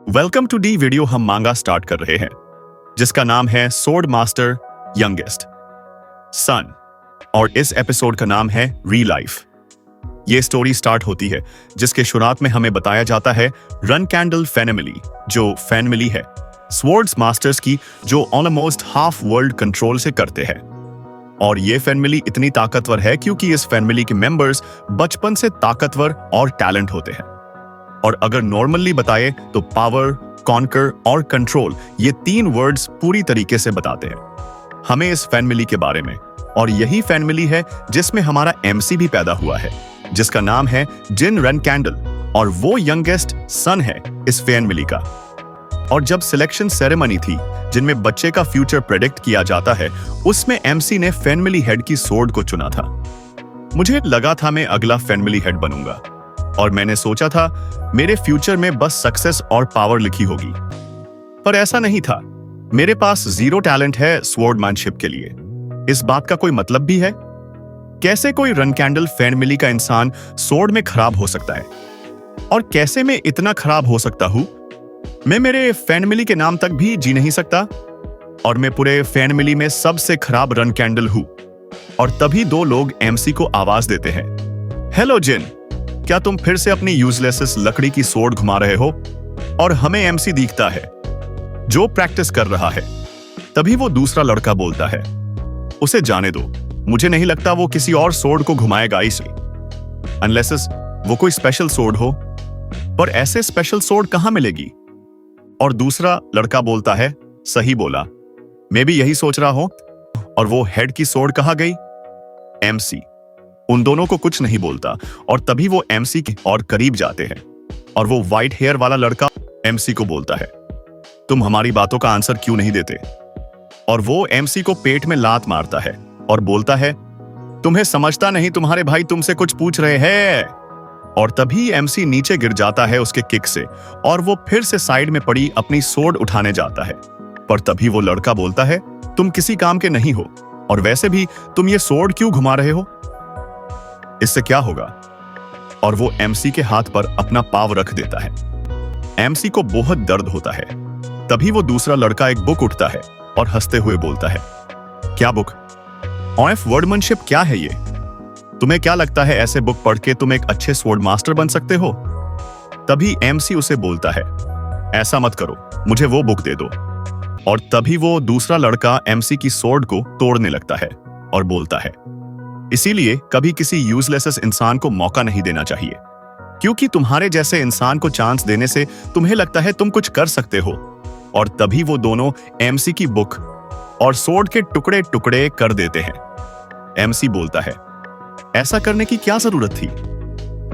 Welcome to D video. हम मांगा start कर रहे हैं जिसका नाम है सोर्ड मास्टर यंगेस्ट सन, और इस एपिसोड का नाम है री लाइफ। ये स्टोरी स्टार्ट होती है जिसके शुरुआत में हमें बताया जाता है रनकैंडल फैमिली, जो फैमिली है स्वॉर्ड्स मास्टर्स की, जो ऑलमोस्ट हाफ वर्ल्ड कंट्रोल से करते हैं। और ये फैमिली इतनी ताकतवर है क्योंकि इस फैमिली के मेंबर्स बचपन से ताकतवर और टैलेंट होते हैं। और अगर नॉर्मली बताए तो पावर, कॉन्कर और कंट्रोल, ये तीन वर्ड्स पूरी तरीके से बताते हैं हमें इस फैमिली के बारे में। और यही फैमिली है जिसमें हमारा एमसी भी पैदा हुआ है, जिसका नाम है जिन रनकैंडल, और वो यंगेस्ट सन है इस फैमिली का। और जब सिलेक्शन सेरेमनी थी जिनमें बच्चे का फ्यूचर प्रेडिक्ट किया जाता है, उसमें एमसी ने फैमिली हेड की सोर्ड को चुना था। मुझे लगा था मैं अगला फैमिली हेड बनूंगा, और मैंने सोचा था मेरे फ्यूचर में बस सक्सेस और पावर लिखी होगी। पर ऐसा नहीं था। मेरे पास जीरो टैलेंट है स्वॉर्डमैनशिप के लिए। इस बात का कोई मतलब भी है? कैसे कोई रनकैंडल फैमिली का इंसान सोर्ड में खराब हो सकता है? और कैसे मैं इतना खराब हो सकता हूं? मैं मेरे फैमिली के नाम तक भी जी नहीं सकता, और मैं पूरे फैमिली में सबसे खराब रनकैंडल हूं। और तभी दो लोग एमसी को आवाज देते हैं, हेलो जिन, क्या तुम फिर से अपनी यूजलेस लकड़ी की सोर्ड घुमा रहे हो? और हमें एमसी दिखता है जो प्रैक्टिस कर रहा है। तभी वो दूसरा लड़का बोलता है, उसे जाने दो, मुझे नहीं लगता वो किसी और सोर्ड को घुमाएगा इसे, अनलेस वो कोई स्पेशल सोर्ड हो। पर ऐसे स्पेशल सोर्ड कहां मिलेगी? और दूसरा लड़का बोलता है, सही बोला, मैं भी यही सोच रहा हूं। और वो हेड की सोर्ड कहां गई? एमसी उन दोनों को कुछ नहीं बोलता, और तभी वो एमसी के और करीब जाते हैं। और वो व्हाइट हेयर वाला लड़का एमसी को बोलता है, तुम हमारी बातों का आंसर क्यों नहीं देते? और वो एमसी को पेट में लात मारता है और बोलता है, तुम्हें समझता नहीं, तुम्हारे भाई तुमसे कुछ पूछ रहे हैं। और तभी एमसी नीचे गिर जाता है उसके किक से, और वो फिर से साइड में पड़ी अपनी सोर्ड उठाने जाता है। पर तभी वो लड़का बोलता है, तुम किसी काम के नहीं हो, और वैसे भी तुम ये सोर्ड क्यों घुमा रहे हो? इससे क्या होगा? और वो एमसी के हाथ पर अपना पाव रख देता है। एमसी को बहुत दर्द होता है। तभी वो दूसरा लड़का एक बुक उठता है और हंसते हुए बोलता है, क्या बुक? ऑफ वर्डमैनशिप क्या है ये? तुम्हें क्या लगता है ऐसे बुक पढ़ के तुम एक अच्छे स्वॉर्ड मास्टर बन सकते हो? तभी एमसी उसे बोलता है, ऐसा मत करो, मुझे वो बुक दे दो। और तभी वो दूसरा लड़का एमसी की सोर्ड को तोड़ने लगता है और बोलता है, इसीलिए कभी किसी यूजलेस इंसान को मौका नहीं देना चाहिए, क्योंकि तुम्हारे जैसे इंसान को चांस देने से तुम्हें लगता है तुम कुछ कर सकते हो। और तभी वो दोनों एमसी की बुक और सोर्ड के टुकड़े टुकड़े कर देते हैं। एमसी बोलता है, ऐसा करने की क्या जरूरत थी?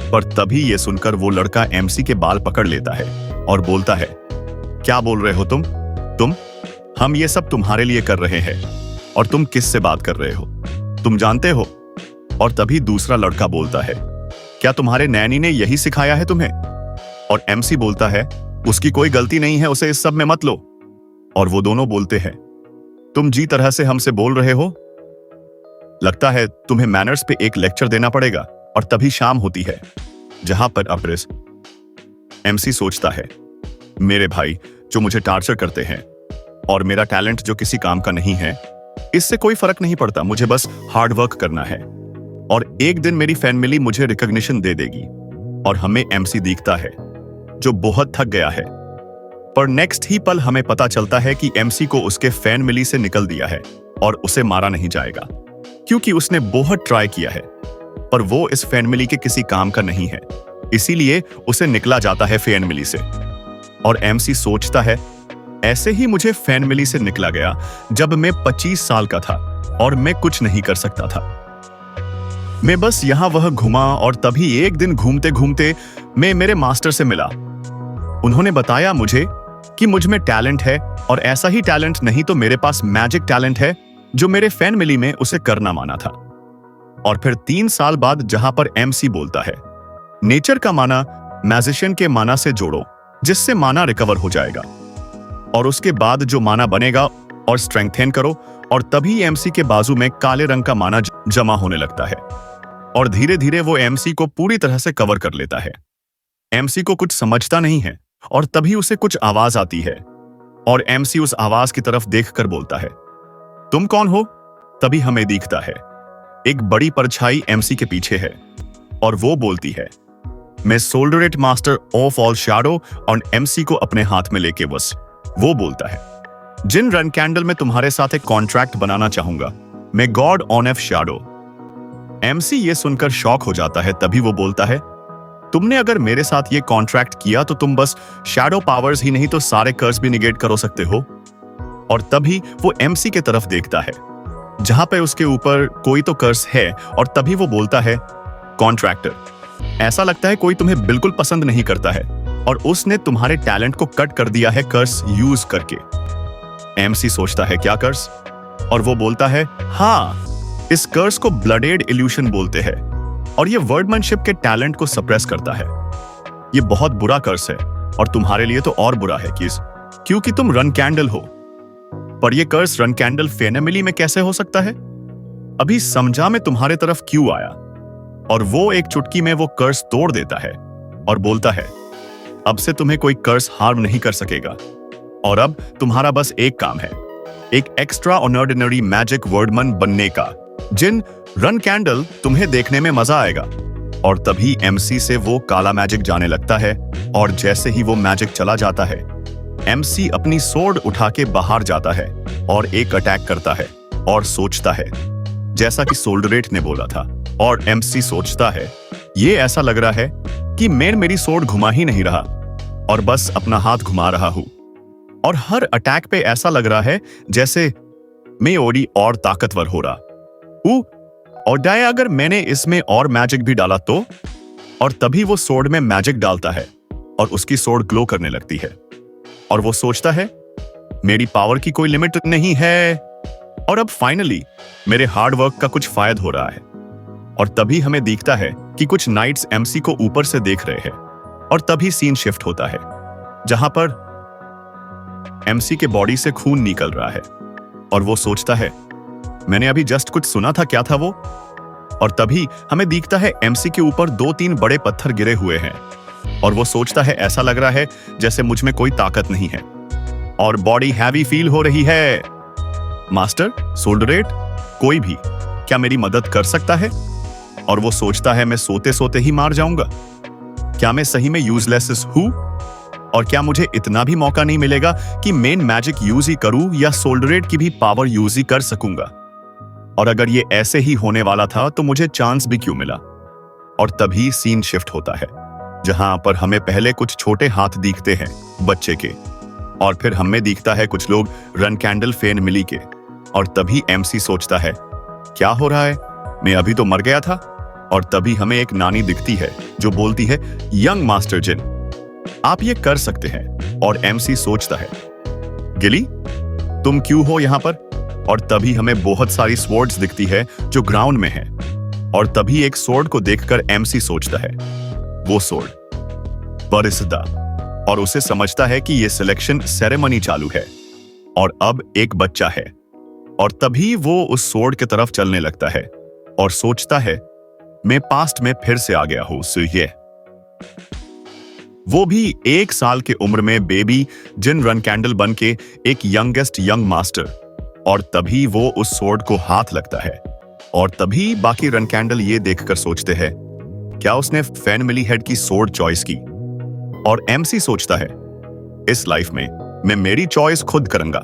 पर तभी ये सुनकर वो लड़का एमसी के बाल पकड़ लेता है और बोलता है, क्या बोल रहे हो तुम? हम ये सब तुम्हारे लिए कर रहे हैं, और तुम किससे बात कर रहे हो? तुम जानते हो? और तभी दूसरा लड़का बोलता है, क्या तुम्हारे नैनी ने यही सिखाया है तुम्हें? और एमसी बोलता है, उसकी कोई गलती नहीं है, उसे इस सब में मत लो। और वो दोनों बोलते हैं, तुम जी तरह से हमसे बोल रहे हो, लगता है तुम्हें मैनर्स पे एक लेक्चर देना पड़ेगा। और तभी शाम होती है जहां पर अप्रेस एमसी सोचता है, मेरे भाई जो मुझे टार्चर करते हैं, और मेरा टैलेंट जो किसी काम का नहीं है, इससे कोई फर्क नहीं पड़ता, मुझे बस हार्ड वर्क करना है, और एक दिन मेरी फैमिली मुझे रिकॉग्निशन दे देगी। और हमें एमसी दिखता है जो बहुत थक गया है। पर नेक्स्ट ही पल हमें पता चलता है कि एमसी को उसके फैमिली से निकल दिया है, और उसे मारा नहीं जाएगा, क्योंकि उसने बहुत ट्राई किया है, पर वो इस फैमिली के किसी काम का नहीं है, इसीलिए उसे निकला जाता है फैमिली से। और एमसी सोचता है, ऐसे ही मुझे फैमिली से निकला गया जब मैं 25 साल का था, और मैं कुछ नहीं कर सकता था। मैं बस यहां वह घुमा, और तभी एक दिन घूमते घूमते मैं मेरे मास्टर से मिला। उन्होंने बताया मुझे कि मुझ में टैलेंट है, और ऐसा ही टैलेंट नहीं तो मेरे पास मैजिक टैलेंट है, जो मेरे फैमिली में उसे करना माना था। और फिर 3 साल बाद जहां पर एमसी बोलता है, नेचर का माना मैजिशियन के माना से जोड़ो, जिससे माना रिकवर हो जाएगा, और उसके बाद जो माना बनेगा और स्ट्रेंथेन करो। और तभी एमसी के बाजू में काले रंग का माना जमा होने लगता है, और धीरे धीरे वो एमसी को पूरी तरह से कवर कर लेता है। एमसी को कुछ समझता नहीं है, और तभी उसे कुछ आवाज आती है और एमसी उस आवाज की तरफ देखकर बोलता है, तुम कौन हो? तभी हमें दिखता है एक बड़ी परछाई एमसी के पीछे है और वो बोलती है, मैं सोल्डरेट मास्टर ऑफ ऑल शैडो और एमसी को अपने हाथ में लेके बस वो बोलता है, जिन रन कैंडल में तुम्हारे साथ एक कॉन्ट्रैक्ट बनाना चाहूंगा, मैं God on F shadow. MC ये सुनकर शॉक हो जाता है। तभी वो बोलता है, तुमने अगर मेरे साथ ये कॉन्ट्रैक्ट किया तो तुम बस शैडो पावर्स ही नहीं तो सारे कर्स भी निगेट करो सकते हो। और तभी वो एमसी के तरफ देखता है जहां पे उसके ऊपर कोई तो कर्स है और तभी वो बोलता है, कॉन्ट्रैक्टर, ऐसा लगता है कोई तुम्हें बिल्कुल पसंद नहीं करता है और उसने तुम्हारे टैलेंट को कट कर दिया है कर्स यूज करके। एमसी सोचता है, क्या कर्स? और वो बोलता है, हाँ, इस कर्स को ब्लडेड इल्यूशन बोलते हैं और ये वर्डमैनशिप के टैलेंट को सप्रेस करता है। ये बहुत बुरा कर्स है और तुम्हारे लिए तो और बुरा है क्योंकि तुम रन कैंडल हो। पर ये कर्स रन कैंडल फेनेमिली में कैसे हो सकता है? अभी समझा मैं तुम्हारे तरफ क्यों आया। और वो एक चुटकी में वो कर्स तोड़ देता है और बोलता है, अब से तुम्हें कोई कर्स हार्म नहीं कर सकेगा और अब तुम्हारा बस एक काम है, एक एक्स्ट्रा ऑर्डिनरी मैजिक वर्डमन बनने का, जिन रन कैंडल तुम्हें देखने में मजा आएगा। और तभी एमसी से वो काला मैजिक जाने लगता है और जैसे ही वो मैजिक चला जाता है, एमसी अपनी सोर्ड उठा के बाहर जाता है और एक अटैक करता है और सोचता है जैसा कि सोल्डरेट ने बोला था। और एमसी सोचता है, ये ऐसा लग रहा है कि मैं मेरी सोर्ड घुमा ही नहीं रहा और बस अपना हाथ घुमा रहा हूं और हर अटैक पे ऐसा लग रहा है जैसे मैं और ताकतवर हो रहा हूं। और डाय अगर मैंने इसमें और मैजिक भी डाला तो? और तभी वो सोर्ड में मैजिक डालता है और उसकी सोर्ड ग्लो करने लगती है और वो सोचता है, मेरी पावर की कोई लिमिट नहीं है और अब फाइनली मेरे हार्ड वर्क का कुछ फायदा हो रहा है। और तभी हमें दिखता है कि कुछ नाइट्स एमसी को ऊपर से देख रहे हैं और तभी सीन शिफ्ट होता है जहां पर एमसी के बॉडी से खून निकल रहा है और वो सोचता है, मैंने अभी जस्ट कुछ सुना था, क्या था वो? और तभी हमें दिखता है एमसी के ऊपर 2-3 बड़े पत्थर गिरे हुए हैं और वो सोचता है, ऐसा लग रहा है जैसे मुझ में कोई ताकत नहीं है और बॉडी हैवी फील हो रही है। मास्टर, सोल्डरेट, कोई भी क्या मेरी मदद कर सकता है? और वो सोचता है, मैं सोते सोते ही मार जाऊंगा। क्या मैं सही में यूजलेस हूं? और क्या मुझे इतना भी मौका नहीं मिलेगा कि मेन मैजिक यूज ही करूं या सोल्डरेट की भी पावर यूज ही कर सकूंगा? और अगर ये ऐसे ही होने वाला था तो मुझे चांस भी क्यों मिला? और तभी सीन शिफ्ट होता है जहां पर हमें पहले कुछ छोटे हाथ दिखते हैं बच्चे के और फिर हमें दिखता है कुछ लोग रन कैंडल फेन मिली के। और तभी एमसी सोचता है, क्या हो रहा है? मैं अभी तो मर गया था। और तभी हमें एक नानी दिखती है जो बोलती है, यंग मास्टर जिन, आप ये कर सकते हैं। और एमसी सोचता है, गिली, तुम क्यों हो यहां पर? और तभी हमें बहुत सारी स्वॉर्ड्स दिखती है जो ग्राउंड में है और तभी एक स्वॉर्ड को देखकर एमसी सोचता है, वो स्वॉर्ड बरिसदा, और उसे समझता है कि ये सिलेक्शन सेरेमनी चालू है और अब एक बच्चा है। और तभी वो उस स्वॉर्ड की तरफ चलने लगता है और सोचता है, मैं पास्ट में फिर से आ गया हूं। सो ये वो भी 1 साल के उम्र में बेबी जिन रन कैंडल बन के एक यंगेस्ट यंग मास्टर। और तभी वो उस स्वॉर्ड को हाथ लगता है और तभी बाकी रन कैंडल ये देखकर सोचते हैं, क्या उसने फेनमिली हेड की स्वॉर्ड चॉइस की? और एमसी सोचता है, इस लाइफ में मैं मेरी चॉइस खुद करूंगा।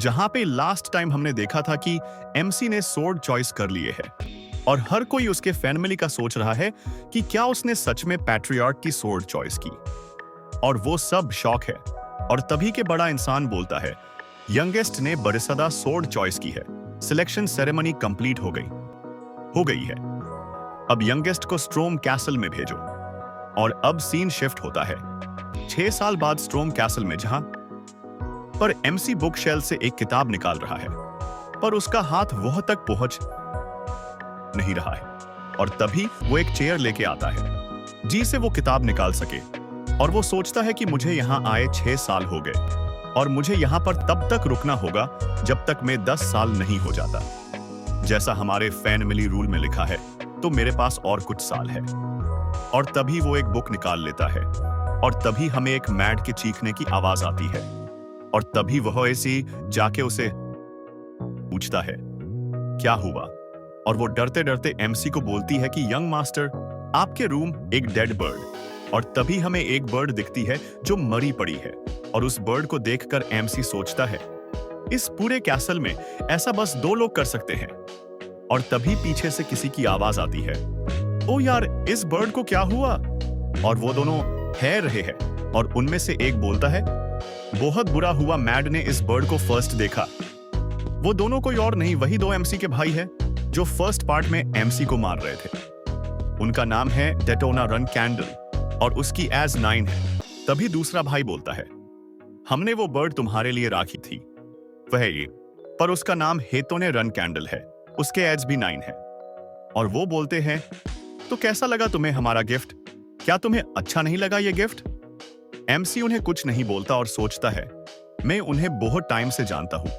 जहां पे लास्ट टाइम हमने देखा था कि एमसी ने स्वॉर्ड चॉइस कर लिए है और हर कोई उसके फैमिली का सोच रहा है कि क्या उसने सच में पैट्रियार्क की स्वॉर्ड चॉइस की, और वो सब शॉक है। और तभी के बड़ा इंसान बोलता है, यंगेस्ट ने बरिसदा स्वॉर्ड चॉइस की है, सिलेक्शन सेरेमनी कंप्लीट हो गई है। अब यंगेस्ट को स्ट्रोम कैसल में भेजो। और अब सीन शिफ्ट होता है 6 साल बाद स्ट्रोम कैसल में, जहां पर एमसी बुक शेल्फ से एक किताब निकाल रहा है पर उसका हाथ वह तक पहुंच नहीं रहा है। और तभी वो एक चेयर लेके आता है जिसे वो किताब निकाल सके और वो सोचता है कि मुझे यहां आए 6 साल हो गए और मुझे यहां पर तब तक रुकना होगा जब तक मैं 10 साल नहीं हो जाता, जैसा हमारे फैमिली रूल में लिखा है। तो मेरे पास और कुछ साल है। और तभी वो एक बुक निकाल लेता है और तभी हमें एक मैड के चीखने की आवाज आती है और तभी वह ऐसी जाके उसे पूछता है क्या हुआ। और वो डरते डरते एमसी को बोलती है कि यंग मास्टर, आपके रूम एक डेड बर्ड। और तभी हमें एक बर्ड दिखती है जो मरी पड़ी है और उस बर्ड को देखकर एमसी सोचता है इस पूरे कैसल में ऐसा बस 2 लोग कर सकते हैं। और तभी पीछे से किसी की आवाज आती है, ओ यार इस बर्ड को क्या हुआ। और वो दोनों है रहे हैं और उनमें से एक बोलता है बहुत बुरा हुआ मैड ने इस बर्ड को फर्स्ट देखा। वो दोनों कोई और नहीं, वही 2 एमसी के भाई है जो फर्स्ट पार्ट में एमसी को मार रहे थे। उनका नाम है डेटोना रन कैंडल और उसकी एज 9 है। तभी दूसरा भाई बोलता है हमने वो बर्ड तुम्हारे लिए राखी थी, वह ये, पर उसका नाम हेतोने रन कैंडल है, उसके एज भी 9 है। और वो बोलते हैं तो कैसा लगा तुम्हें हमारा गिफ्ट, क्या तुम्हें अच्छा नहीं लगा ये गिफ्ट। एमसी उन्हें कुछ नहीं बोलता और सोचता है मैं उन्हें बहुत टाइम से जानता हूं,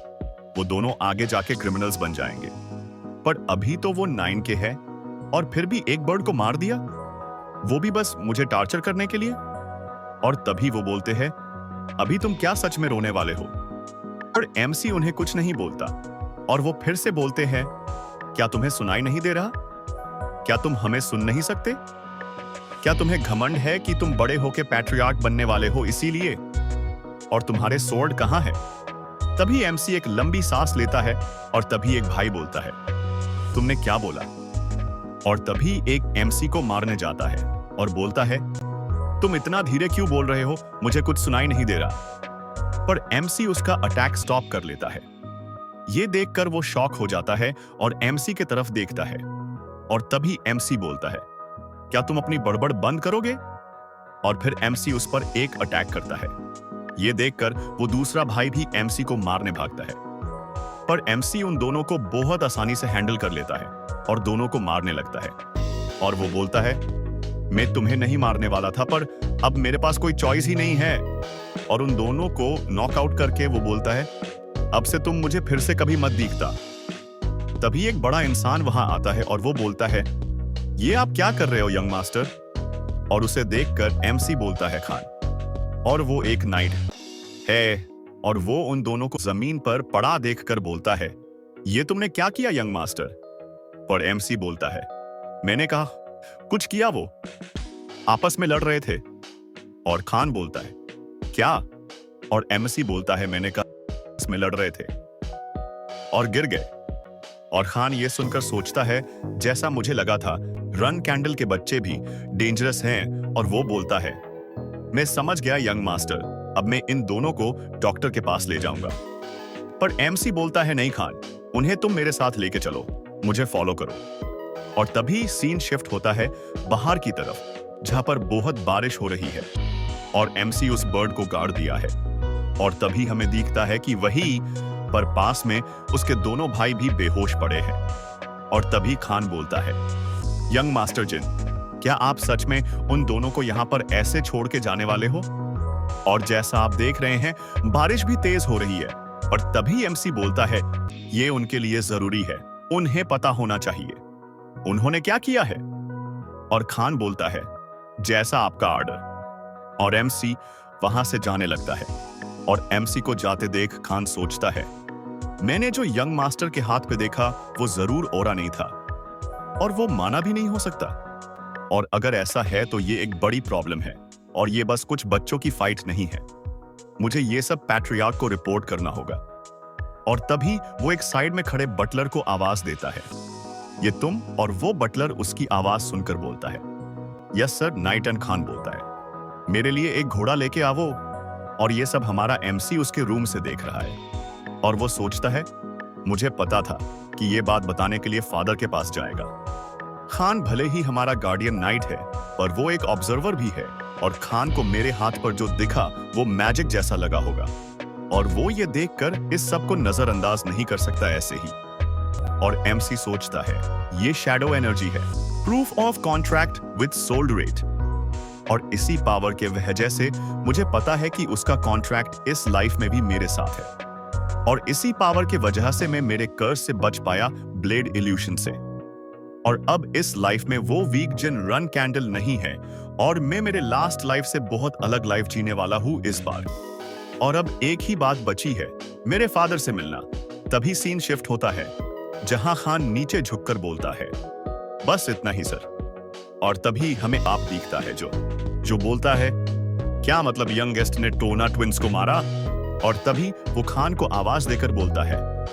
वो दोनों आगे जाके क्रिमिनल्स बन जाएंगे, पर अभी तो वो 9 के हैं और फिर भी एक बर्ड को मार दिया, वो भी बस मुझे टार्चर करने के लिए। और तभी वो बोलते हैं अभी तुम क्या सच में रोने वाले हो। पर एमसी उन्हें कुछ नहीं बोलता और वो फिर से बोलते हैं क्या तुम्हें सुनाई नहीं दे रहा, क्या तुम हमें सुन नहीं सकते, क्या तुम्हें घमंड है कि तुम बड़े होके पैट्रियार्क बनने वाले हो इसीलिए, और तुम्हारे स्वॉर्ड कहां है। तभी एमसी एक लंबी सांस लेता है और तभी एक भाई बोलता है तुमने क्या बोला। और तभी एक एमसी को मारने जाता है और बोलता है तुम इतना धीरे क्यों बोल रहे हो, मुझे कुछ सुनाई नहीं दे रहा। पर एमसी उसका अटैक स्टॉप कर लेता है। ये देखकर वो शॉक हो जाता है और एमसी की तरफ देखता है और तभी एमसी बोलता है क्या तुम अपनी बड़बड़ बंद करोगे। और फिर एमसी उस पर एक अटैक करता है। ये देखकर वो दूसरा भाई भी एमसी को मारने भागता है, पर एमसी उन दोनों को बहुत आसानी से हैंडल कर लेता है और दोनों को मारने लगता है। और वो बोलता है मैं तुम्हें नहीं मारने वाला था, पर अब मेरे पास कोई चॉइस ही नहीं है। और उन दोनों को नॉकआउट करके वो बोलता है अब से तुम मुझे फिर से कभी मत दिखता। तभी एक बड़ा इंसान वहां आता है और वो बोलता है ये आप क्या कर रहे हो यंग मास्टर। और उसे देखकर एमसी बोलता है खान, और वो एक नाइट है। और वो उन दोनों को जमीन पर पड़ा देखकर बोलता है ये तुमने क्या किया यंग मास्टर। पर एमसी बोलता है मैंने कहा कुछ किया, वो आपस में लड़ रहे थे। और खान बोलता है क्या। और एमसी बोलता है मैंने कहा इसमें लड़ रहे थे और गिर गए। और खान ये सुनकर सोचता है जैसा मुझे लगा था, रन कैंडल के बच्चे भी डेंजरस हैं। और वो बोलता है मैं समझ गया यंग मास्टर, अब मैं इन दोनों को डॉक्टर के पास ले जाऊंगा। पर एमसी बोलता है नहीं खान, उन्हें तुम मेरे साथ लेके चलो, मुझे फॉलो करो। और तभी सीन शिफ्ट होता है बाहर की तरफ जहां पर बहुत बारिश हो रही है और एमसी उस बर्ड को गाड़ दिया है। और तभी हमें दिखता है कि वही पर पास में उसके दोनों भाई भी बेहोश पड़े हैं। और तभी खान बोलता है यंग मास्टर जिन, क्या आप सच में उन दोनों को यहां पर ऐसे छोड़ के जाने वाले हो। और जैसा आप देख रहे हैं बारिश भी तेज हो रही है। और तभी एमसी बोलता है ये उनके लिए जरूरी है, उन्हें पता होना चाहिए उन्होंने क्या किया है। और खान बोलता है जैसा आपका ऑर्डर। और एमसी वहां से जाने लगता है। और एमसी को जाते देख खान सोचता है मैंने जो यंग मास्टर के हाथ पे देखा वो जरूर ओरा नहीं था, और वो माना भी नहीं हो सकता। और अगर ऐसा है तो ये एक बड़ी प्रॉब्लम है और ये बस कुछ बच्चों की फाइट नहीं है, मुझे ये सब पैट्रियार्क को रिपोर्ट करना होगा। और तभी वो एक साइड में खड़े बटलर को आवाज देता है ये तुम। और वो बटलर उसकी आवाज सुनकर बोलता है yes sir. Night and Khan बोलता है मेरे लिए एक घोड़ा लेके आवो। और ये सब हमारा एमसी उसके रूम से देख रहा है और वो सोचता है मुझे पता था कि ये बात बताने के लिए फादर के पास जाएगा। खान भले ही हमारा गार्डियन नाइट है, पर वो एक ऑब्जर्वर भी है और खान को मेरे हाथ पर जो दिखा वो मैजिक जैसा लगा होगा और वो ये देखकर इस सब को नजरअंदाज नहीं कर सकता ऐसे ही। और एमसी सोचता है ये शैडो एनर्जी है, proof of contract with sold rate. और इसी पावर के वजह से मुझे पता है कि उसका कॉन्ट्रैक्ट इस लाइफ में भी मेरे साथ है। और इसी पावर के वजह से मैं मेरे कर्ज से बच पाया ब्लेड इल्यूशन से। और अब इस लाइफ में वो वीक जिन रन कैंडल नहीं है और मैं मेरे लास्ट लाइफ से बहुत अलग लाइफ जीने वाला हूं इस बार। और अब एक ही बात बची है, मेरे फादर से मिलना। तभी सीन शिफ्ट होता है जहां खान नीचे झुककर बोलता है, बस इतना ही सर। और तभी हमें आप दिखता है जो बोलता है, क्या मतलब यंगेस्ट ने टोना ट्विंस को मारा? और तभी वो खान को आवाज देकर बोलता है,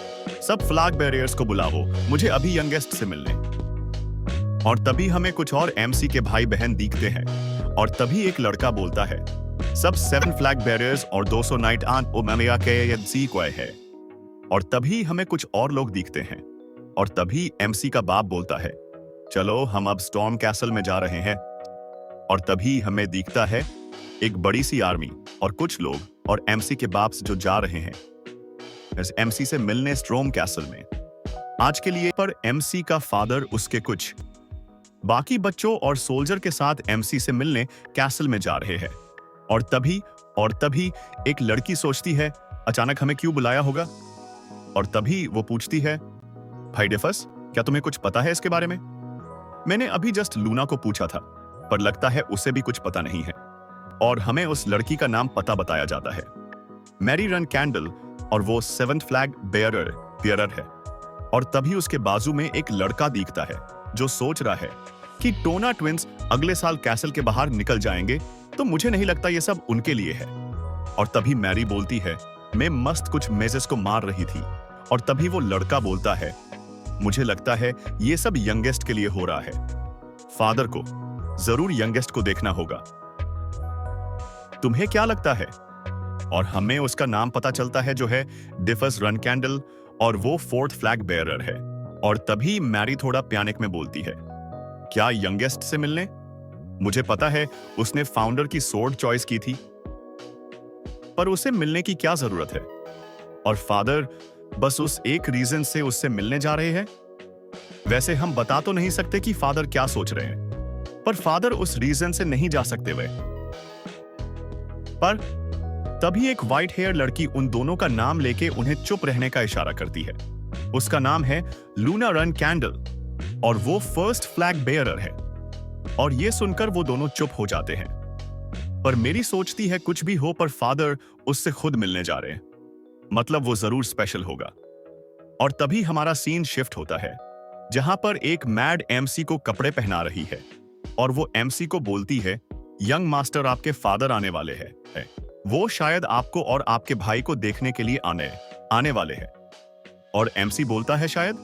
सब फ्लैग बैरियर्स को बुलाओ, मुझे अभी यंगेस्ट से मिलने। और तभी हमें कुछ और एमसी के भाई बहन दिखते हैं और तभी एक लड़का बोलता है, सब 7 फ्लैग बैरियर्स और 200 नाइट आन ओमेगा के एमसी को है। और तभी हमें कुछ और लोग दिखते हैं और तभी एमसी का बाप बोलता है, चलो हम अब स्टॉर्म कैसल में जा रहे हैं। और तभी हमें दिखता है एक बड़ी सी आर्मी और कुछ लोग और एमसी के बाप जो जा रहे हैं एमसी से मिलने स्टॉर्म कैसल में। आज के लिए पर एमसी का फादर उसके कुछ बाकी बच्चों और सोल्जर के साथ एमसी से मिलने कैसल में जा रहे हैं। और तभी एक लड़की सोचती है, अचानक हमें क्यों बुलाया होगा? और तभी वो पूछती है, भाई डेफस, क्या तुम्हें कुछ पता है इसके बारे में? मैंने अभी जस्ट लूना को पूछा था, पर लगता है उसे भी कुछ पता नहीं है। और हमें उस लड़की का नाम पता बताया जाता है, मैरी रन कैंडल, और वो 7th फ्लैग बेयरर है। और तभी उसके बाजू में एक लड़का दिखता है जो सोच रहा है कि टोना ट्विंस अगले साल कैसल के बाहर निकल जाएंगे, तो मुझे नहीं लगता ये सब उनके लिए है। और तभी मैरी बोलती है, मैं मस्त कुछ मेजेस को मार रही थी। और तभी वो लड़का बोलता है, मुझे लगता है ये सब यंगेस्ट के लिए हो रहा है। फादर को जरूर यंगेस्ट को देखना होगा। तुम्हें क्या लगता है? और हमें उसका नाम पता चलता है जो है डिफस रन कैंडल, और वो 4th फ्लैग बेयरर है। और तभी मैरी थोड़ा पैनिक में बोलती है, क्या यंगेस्ट से मिलने? मुझे पता है उसने फाउंडर की सोर्ड चॉइस की थी, पर उसे मिलने की क्या जरूरत है? और फादर बस उस एक रीजन से उससे मिलने जा रहे हैं। वैसे हम बता तो नहीं सकते कि फादर क्या सोच रहे हैं, पर फादर उस रीजन से नहीं जा सकते वे। पर तभी एक व्हाइट हेयर लड़की उन दोनों का नाम लेके उन्हें चुप रहने का इशारा करती है। उसका नाम है लूना रन कैंडल और वो 1st फ्लैग बेयरर है। और ये सुनकर वो दोनों चुप हो जाते हैं। पर मेरी सोचती है कुछ भी हो, पर फादर उससे खुद मिलने जा रहे हैं, मतलब वो जरूर स्पेशल होगा। और तभी हमारा सीन शिफ्ट होता है जहां पर एक मैड एमसी को कपड़े पहना रही है और वो एमसी को बोलती है, यंग मास्टर आपके फादर आने वाले हैं। वो शायद आपको और आपके भाई को देखने के लिए आने वाले हैं। और एमसी बोलता है शायद,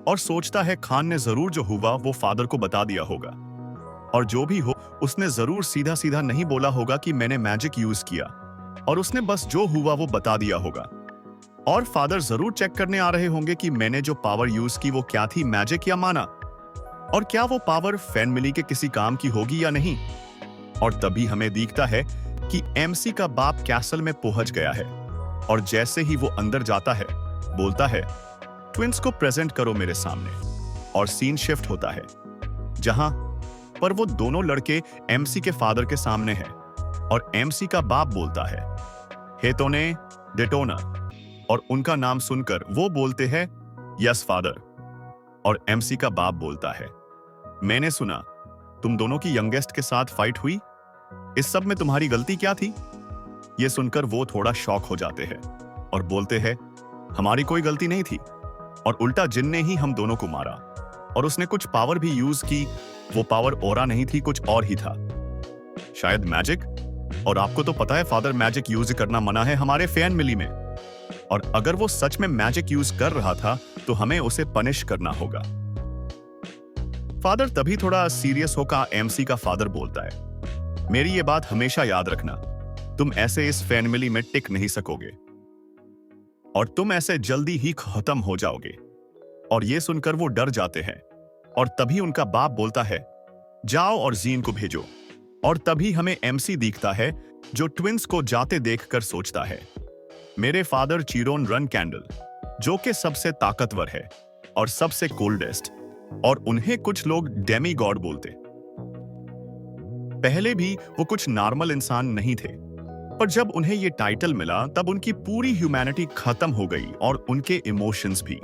और सोचता है खान ने जरूर जो हुआ वो फादर को बता दिया होगा। और जो भी हो, उसने जरूर सीधा सीधा नहीं बोला होगा कि मैंने मैजिक यूज किया, और उसने बस जो हुआ वो बता दिया होगा। और फादर जरूर चेक करने आ रहे होंगे कि मैंने जो पावर यूज की वो क्या थी, मैजिक या माना, और क्या वो पावर फैमिली के किसी काम की होगी या नहीं। और तभी हमें दिखता है कि एमसी का बाप कैसल में पहुंच गया है। और जैसे ही वो अंदर जाता है, बोलता है, ट्विंस को प्रेजेंट करो मेरे सामने। और सीन शिफ्ट होता है जहां पर वो दोनों लड़के एमसी के फादर के सामने हैं और एमसी का बाप बोलता है, हेतोने डेटोना। और उनका नाम सुनकर वो बोलते हैं, यस फादर। और एमसी का बाप बोलता है, मैंने सुना तुम दोनों की यंगेस्ट के साथ फाइट हुई, इस सब में तुम्हारी गलती क्या थी? ये सुनकर वो थोड़ा शॉक हो जाते हैं और बोलते हैं, हमारी कोई गलती नहीं थी, और उल्टा जिन ने ही हम दोनों को मारा। और उसने कुछ पावर भी यूज की, वो पावर ओरा नहीं थी, कुछ और ही था, शायद मैजिक। और आपको तो पता है फादर मैजिक यूज करना मना है हमारे फैमिली में। और अगर वो सच में मैजिक यूज कर रहा था तो हमें उसे पनिश करना होगा। फादर तभी थोड़ा सीरियस होकर एमसी का फादर बोलता है, मेरी ये बात हमेशा याद रखना, तुम ऐसे इस फैमिली में टिक नहीं सकोगे और तुम ऐसे जल्दी ही खत्म हो जाओगे। और ये सुनकर वो डर जाते हैं। और तभी उनका बाप बोलता है, जाओ और जीन को भेजो। और तभी हमें एमसी दिखता है जो ट्विंस को जाते देखकर सोचता है, मेरे फादर चिरोन रन कैंडल, जो कि सबसे ताकतवर है और सबसे कोल्डेस्ट, और उन्हें कुछ लोग डेमी गॉड बोलते। पहले भी वो कुछ नॉर्मल इंसान नहीं थे, पर जब उन्हें ये टाइटल मिला तब उनकी पूरी ह्यूमैनिटी खत्म हो गई और उनके इमोशंस भी।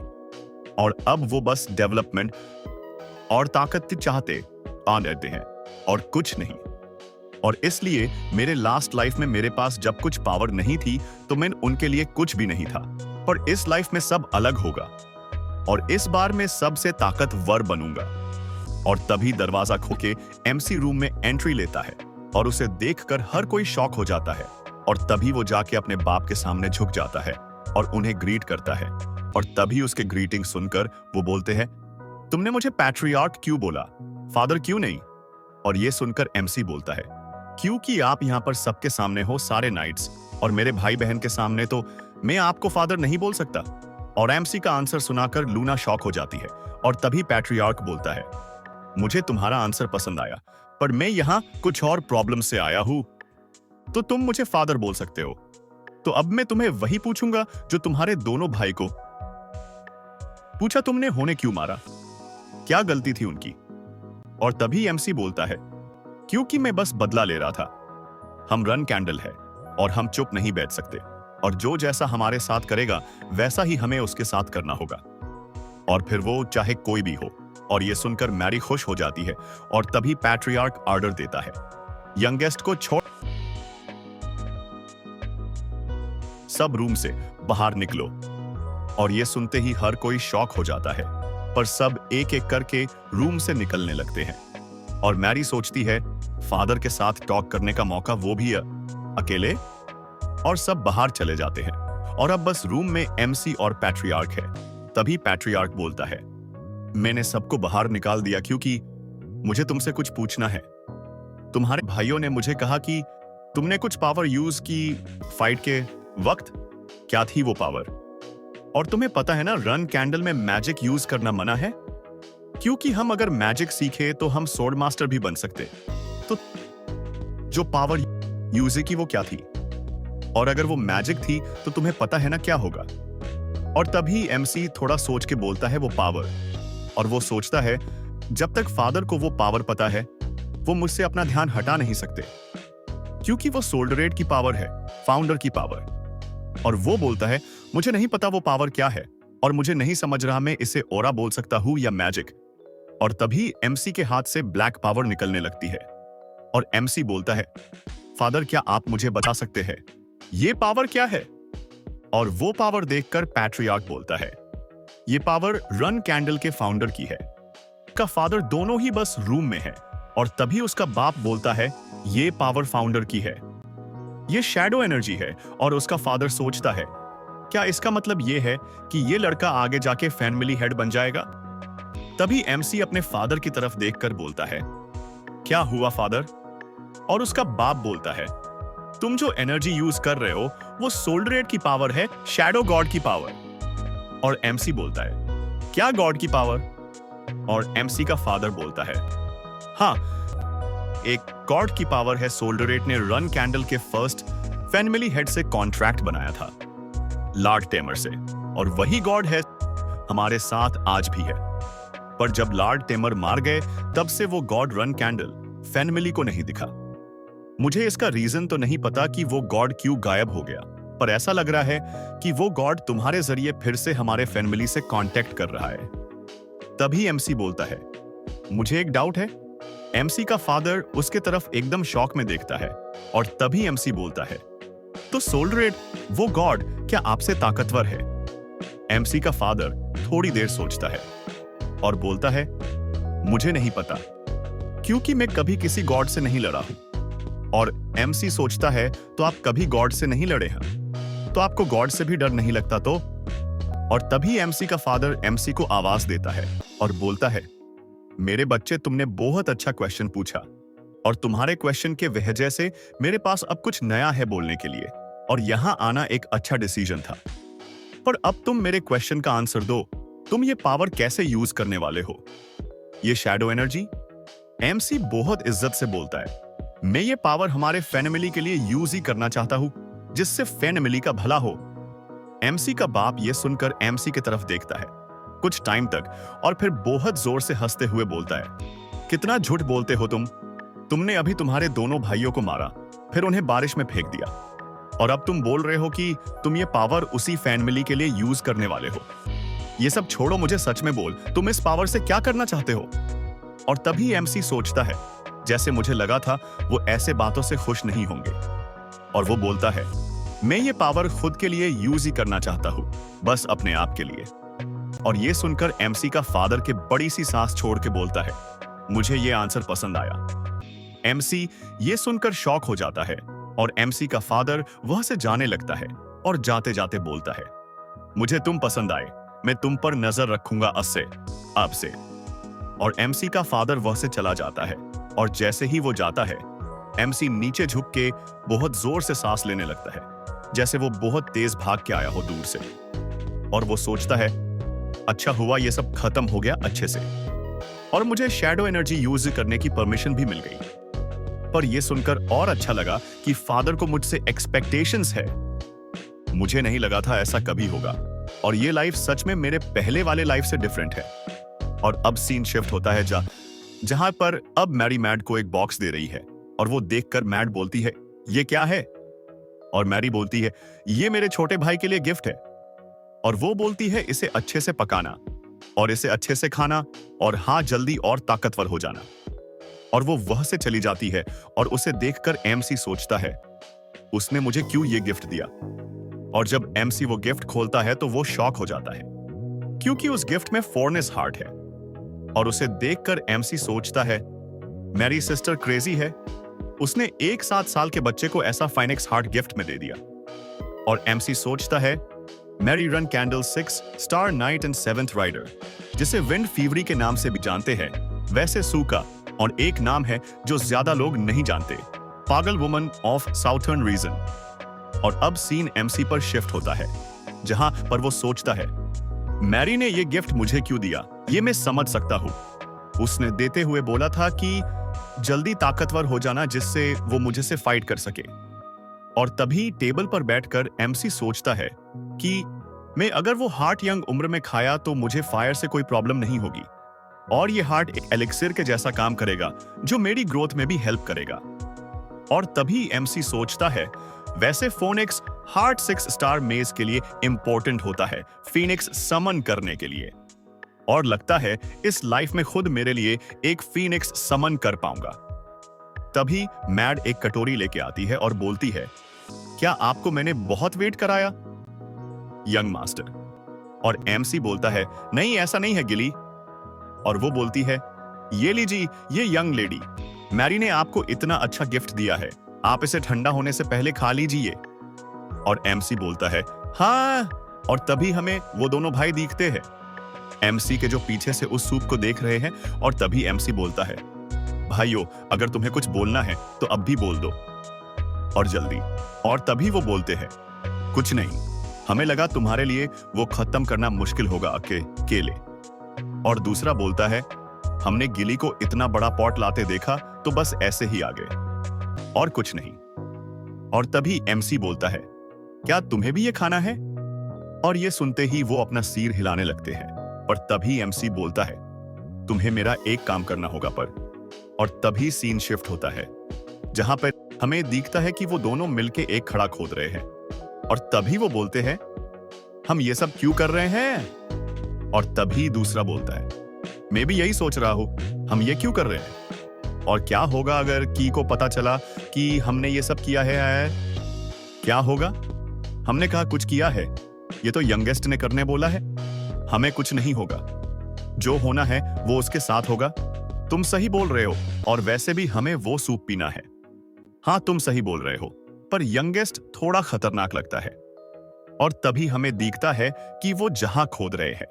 और अब वो बस डेवलपमेंट और ताकत चाहते आ लेते हैं और कुछ नहीं। और इसलिए मेरे लास्ट लाइफ में मेरे पास जब कुछ पावर नहीं थी तो मैं उनके लिए कुछ भी नहीं था, पर इस लाइफ में सब अलग होगा और इस बार मैं सबसे ताकतवर बनूंगा। और तभी दरवाजा खोके एमसी रूम में एंट्री लेता है और उसे देखकर हर कोई शॉक हो जाता है। और तभी वो जाके अपने बाप के सामने झुक जाता है और उन्हें ग्रीट करता है। और तभी उसके ग्रीटिंग सुनकर वो बोलते हैं, तुमने मुझे पैट्रियार्क क्यों बोला, फादर क्यों नहीं? और ये सुनकर एमसी बोलता है, क्योंकि आप यहाँ पर सबके सामने हो सारे नाइट्स, और मेरे भाई बहन के सामने तो मैं आपको फादर नहीं बोल सकता। और एमसी का आंसर सुनाकर लूना शॉक हो जाती है। और तभी पैट्रियार्क बोलता है, मुझे तुम्हारा आंसर पसंद आया, पर मैं यहाँ कुछ और प्रॉब्लम से आया हूं, तो तुम मुझे फादर बोल सकते हो। तो अब मैं तुम्हें वही पूछूंगा जो तुम्हारे दोनों भाई को पूछा, तुमने होने क्यों मारा, क्या गलती थी उनकी? और तभी एमसी बोलता है, क्योंकि मैं बस बदला ले रहा था। हम रन कैंडल है और हम चुप नहीं बैठ सकते, और जो जैसा हमारे साथ करेगा वैसा ही हमें उसके साथ करना होगा, और फिर वो चाहे कोई भी हो। और ये सुनकर मैरी खुश हो जाती है। और तभी पैट्रियार्क ऑर्डर देता है, यंगेस्ट को छोड़ सब रूम से बाहर निकलो। और ये सुनते ही हर कोई शॉक हो जाता है, पर सब एक एक करके रूम से निकलने लगते हैं। और मैरी सोचती है, फादर के साथ टॉक करने का मौका, वो भी अकेले। और सब बाहर चले जाते हैं और अब बस रूम में एमसी और पैट्रियार्क है। तभी पैट्रियार्क बोलता है, मैंने सबको बाहर निकाल दिया क्योंकि मुझे तुमसे कुछ पूछना है। तुम्हारे भाइयों ने मुझे कहा कि तुमने कुछ पावर यूज की फाइट के वक्त, क्या थी वो पावर? और तुम्हें पता है ना, रन कैंडल में मैजिक यूज करना मना है, क्योंकि हम अगर मैजिक सीखे तो हम सोर्ड मास्टर भी बन सकते। तो जो पावर यूज की वो क्या थी? और अगर वो मैजिक थी तो तुम्हें पता है ना क्या होगा? और तभी एमसी थोड़ा सोच के बोलता है, वो पावर। और वो सोचता है, जब तक फादर को वो पावर पता है वो मुझसे अपना ध्यान हटा नहीं सकते, क्योंकि वो सोल्डरेट की पावर है, फाउंडर की पावर। और वो बोलता है, मुझे नहीं पता वो पावर क्या है और मुझे नहीं समझ रहा मैं इसे ओरा बोल सकता हूं या मैजिक। और तभी एमसी के हाथ से ब्लैक पावर निकलने लगती है और एमसी बोलता है, फादर क्या आप मुझे बता सकते हैं ये पावर क्या है? और वो पावर देखकर पैट्रियार्क बोलता है, ये पावर रन कैंडल के फाउंडर की है। का फादर दोनों ही बस रूम में है। और तभी उसका बाप बोलता है, ये पावर फाउंडर की है, ये शैडो एनर्जी है। और उसका फादर सोचता है, क्या इसका मतलब ये है कि ये लड़का आगे जाके फैमिली हेड बन जाएगा? तभी एमसी अपने फादर की तरफ देखकर बोलता है, क्या हुआ फादर? और उसका बाप बोलता है, तुम जो एनर्जी यूज कर रहे हो वो सोल्डरेट की पावर है, शैडो गॉड की पावर। और एमसी बोलता है, क्या गॉड की पावर? और एमसी का फादर बोलता है, हाँ, एक गॉड की पावर है। सोल्डरेट ने रन कैंडल के फर्स्ट फैमिली हेड से कॉन्ट्रैक्ट बनाया था, लॉर्ड टेमर से, और वही गॉड है हमारे साथ आज भी है। पर जब लॉर्ड टेमर मार गए तब से वो गॉड रन कैंडल फैमिली को नहीं दिखा। मुझे इसका रीजन तो नहीं पता कि वो गॉड क्यों गायब हो गया, पर ऐसा लग रहा है कि वो गॉड तुम्हारे जरिए फिर से हमारे फैमिली से कांटेक्ट कर रहा है। तभी एमसी बोलता है, मुझे एक डाउट है। एमसी का फादर उसके तरफ एकदम शॉक में देखता है और तभी एमसी बोलता है, तो सोल्डरेट वो गॉड क्या आपसे ताकतवर है? एमसी का फादर थोड़ी देर सोचता है और बोलता है, मुझे नहीं पता, क्योंकि मैं कभी किसी गॉड से नहीं लड़ा हूं। और एमसी सोचता है, तो आप कभी गॉड से नहीं लड़े हैं, तो आपको गॉड से भी डर नहीं लगता तो? और तभी एमसी का फादर एमसी को आवाज देता है और बोलता है, मेरे बच्चे, तुमने बहुत अच्छा क्वेश्चन पूछा और तुम्हारे क्वेश्चन के वजह से मेरे पास अब कुछ नया है बोलने के लिए, और यहां आना एक अच्छा डिसीजन था। पर अब तुम मेरे क्वेश्चन का आंसर दो, तुम ये पावर कैसे यूज करने वाले हो, ये शैडो एनर्जी? एमसी बहुत इज्जत से बोलता है, मैं ये पावर हमारे फैमिली के लिए यूज ही करना चाहता हूं, जिससे फैमिली का भला हो। एमसी का बाप ये सुनकर एमसी की तरफ देखता है कुछ टाइम तक और फिर बहुत जोर से हंसते हुए बोलता है, कितना झूठ बोलते हो तुम। तुमने अभी तुम्हारे दोनों भाइयों को मारा, फिर उन्हें बारिश में फेंक दिया, और अब तुम बोल रहे हो कि तुम ये पावर उसी फैमिली के लिए यूज करने वाले हो। ये सब छोड़ो, मुझे सच में बोल, तुम इस पावर से क्या करना चाहते हो? और तभी एमसी सोचता है, जैसे मुझे लगा था वो ऐसे बातों से खुश नहीं होंगे, और वो बोलता है, मैं ये पावर खुद के लिए यूज ही करना चाहता हूं, बस अपने आप के लिए। और ये सुनकर एमसी का फादर के बड़ी सी सांस छोड़ के बोलता है, मुझे ये आंसर पसंद आया। एमसी ये सुनकर शॉक हो जाता है और एमसी का फादर वह से जाने लगता है और जाते जाते बोलता है, मुझे तुम पसंद आए, मैं तुम पर नजर रखूंगा अब से। और एमसी का फादर वह से चला जाता है और जैसे ही वो जाता है, एमसी नीचे झुक के बहुत जोर से सांस लेने लगता है, जैसे वो बहुत तेज भाग के आया हो दूर से। और वो सोचता है, अच्छा हुआ ये सब खत्म हो गया अच्छे से, और मुझे शैडो एनर्जी यूज करने की परमिशन भी मिल गई। पर यह सुनकर और अच्छा लगा कि फादर को मुझसे एक्सपेक्टेशंस है। मुझे नहीं लगा था ऐसा कभी होगा, और ये लाइफ सच में मेरे पहले वाले लाइफ से डिफरेंट है। और अब सीन शिफ्ट होता है जहां पर अब मैरी मैड को एक बॉक्स दे रही है, और वो देखकर मैड बोलती है, ये क्या है? और मैरी बोलती है, ये मेरे छोटे भाई के लिए गिफ्ट है। और वो बोलती है, इसे अच्छे से पकाना और इसे अच्छे से खाना, और हाँ, जल्दी और ताकतवर हो जाना। और वो वह से चली जाती है और उसे देखकर एमसी सोचता है, उसने मुझे क्यों ये गिफ्ट दिया? और जब एमसी वो गिफ्ट खोलता है तो वो शॉक हो जाता है, क्योंकि उस गिफ्ट में फोर्नेस हार्ट है। और उसे देखकर एमसी सोचता है, मेरी सिस्टर क्रेजी है, उसने एक 7 साल के बच्चे को ऐसा फाइनेक्स हार्ट गिफ्ट में दे दिया। और एमसी सोचता है, Mary run candle 6 star night and 7th rider, जिसे विंड फीवरी के नाम से भी जानते हैं, वैसे सूका और एक नाम है जो ज्यादा लोग नहीं जानते, पागल वुमन ऑफ साउथर्न रीजन। और अब सीन एमसी पर शिफ्ट होता है, जहां पर वो सोचता है, मैरी ने ये गिफ्ट मुझे क्यों दिया, ये मैं समझ सकता हूं। उसने देते हुए बोला था कि जल्दी ताकतवर हो जाना, जिससे वो मुझे से फाइट कर सके। और तभी टेबल पर बैठकर एमसी सोचता है कि मैं अगर वो हार्ट यंग उम्र में खाया तो मुझे फायर से कोई प्रॉब्लम नहीं होगी, और ये हार्ट एक एलिक्सिर के जैसा काम करेगा जो मेरी ग्रोथ में भी हेल्प करेगा। और तभी एमसी सोचता है, वैसे फोनिक्स हार्ट 6 स्टार मेज के लिए इंपॉर्टेंट होता है, फीनिक्स समन करने के लिए, और लगता है इस लाइफ में खुद मेरे लिए एक फीनिक्स समन कर पाऊंगा। तभी मैड एक कटोरी लेके आती है और बोलती है, क्या आपको मैंने बहुत वेट कराया, यंग मास्टर? और एमसी बोलता है, नहीं ऐसा नहीं है गिली। और वो बोलती है, ये लीजिए, ये यंग लेडी, मैरी ने आपको इतना अच्छा गिफ्ट दिया है, आप इसे ठंडा होने से पहले खा लीजिए। और एमसी बोलता है, हाँ। और तभी हमें वो दोनों भाई दिखते हैं, एमसी के जो पीछे से उस सूप को देख रहे हैं। और तभी एमसी बोलता है, भाइयों, अगर तुम्हें कुछ बोलना है तो अब भी बोल दो, और जल्दी। और तभी वो बोलते हैं, कुछ नहीं, हमें लगा तुम्हारे लिए वो खत्म करना मुश्किल होगा अकेले। और दूसरा बोलता है, हमने गिली को इतना बड़ा पॉट लाते देखा तो बस ऐसे ही आ गए, और कुछ नहीं। और तभी एमसी बोलता है, क्या तुम्हें भी ये खाना है? और ये सुनते ही वो अपना सिर हिलाने लगते हैं। पर तभी एमसी बोलता है, तुम्हें मेरा एक काम करना होगा पर। और तभी सीन शिफ्ट होता है, जहां पर हमें दिखता है कि वो दोनों मिलके एक खड़ा खोद रहे हैं। और तभी वो बोलते हैं, हम ये सब क्यों कर रहे हैं? और तभी दूसरा बोलता है, मैं भी यही सोच रहा हूं, हम ये क्यों कर रहे हैं? और क्या होगा अगर की को पता चला कि हमने ये सब किया है? क्या होगा? हमने कहा कुछ किया है, ये तो यंगेस्ट ने करने बोला है, हमें कुछ नहीं होगा, जो होना है वो उसके साथ होगा। तुम सही बोल रहे हो, और वैसे भी हमें वो सूप पीना है। हाँ, तुम सही बोल रहे हो, पर यंगेस्ट थोड़ा खतरनाक लगता है। और तभी हमें दिखता है कि वो जहां खोद रहे हैं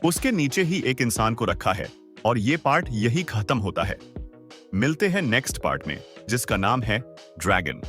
उसके नीचे ही एक इंसान को रखा है, और ये पार्ट यही खत्म होता है। मिलते हैं नेक्स्ट पार्ट में, जिसका नाम है ड्रैगन।